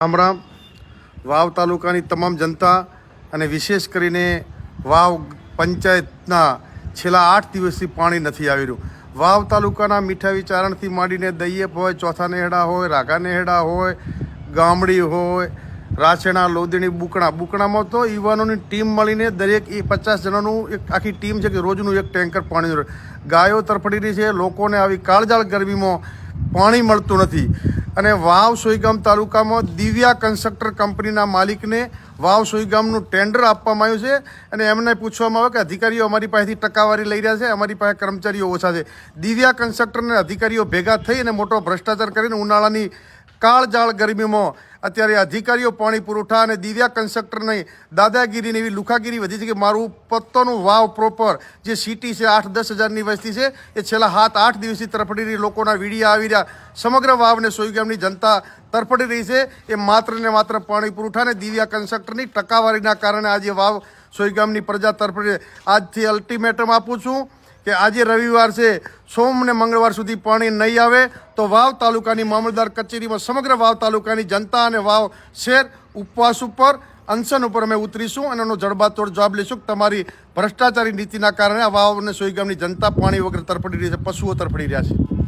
રામ રામ. વાવ તાલુકાની તમામ જનતા અને વિશેષ કરીને વાવ પંચાયતના છેલ્લા 8 દિવસથી પાણી નથી આવી રહ્યું. વાવ તાલુકાના મીઠાવી ચારણથી માંડીને દૈયપ હોય, ચોથા નેહડા હોય, રાઘા નેહડા હોય, ગામડી હોય, રાછેણા, લોદીણી, બુકણામાં તો યુવાનોની ટીમ મળીને દરેક 50 જણાનું એક આખી ટીમ છે કે રોજનું એક ટેન્કર પાણી. ગાયો તરફડી રહી છે. લોકોને આવી કાળજાળ ગરમીમાં પાણી મળતું નથી. અને વાવ સોઈગામ તાલુકામાં દિવ્યા કન્સ્ટ્રક્ટર કંપનીના માલિકને વાવ સોઈગામનું ટેન્ડર આપવામાં આવ્યું છે અને એમને પૂછવામાં આવે કે અધિકારીઓ અમારી પાસેથી ટકાવારી લઈ રહ્યા છે, અમારી પાસે કર્મચારીઓ ઓછા છે. દિવ્યા કન્સ્ટ્રક્ટરને અધિકારીઓ ભેગા થઈ અને મોટો ભ્રષ્ટાચાર કરીને ઉનાળાની કાળજાળ ગરમીમાં અત્યારે અધિકારીઓ પાણી પુરવઠા અને દિવ્યા કન્સ્ટ્રક્ટરની દાદાગીરીની એવી લુખાગીરી વધી છે કે મારું પત્તોનું વાવ પ્રોપર જે સિટી છે 8-10 હજારની વસ્તી છે એ છેલ્લા 7-8 દિવસથી તરફડી રહી. લોકોના વીડિયા આવી રહ્યા. સમગ્ર વાવને સોઈગામની જનતા તરફડી રહી છે. એ માત્ર ને માત્ર પાણી પુરવઠા અને દિવ્યા કન્સ્ટ્રક્ટરની ટકાવારીના કારણે આજે વાવ સોઈગામની પ્રજા તરફડી. આજથી અલ્ટિમેટમ આપું છું કે આજે રવિવાર છે, સોમ ને મંગળવાર સુધી પાણી નહીં આવે તો વાવ તાલુકાની મામલતદાર કચેરીમાં સમગ્ર વાવ તાલુકાની જનતા અને વાવ શહેર ઉપવાસ ઉપર, અનશન ઉપર અમે ઉતરીશું અને એનો જડબાતોડ જવાબ લઈશું. તમારી ભ્રષ્ટાચારી નીતિના કારણે આ વાવ અને સોઈગામની જનતા પાણી વગર તરફડી રહી છે, પશુઓ તરફડી રહ્યા છે.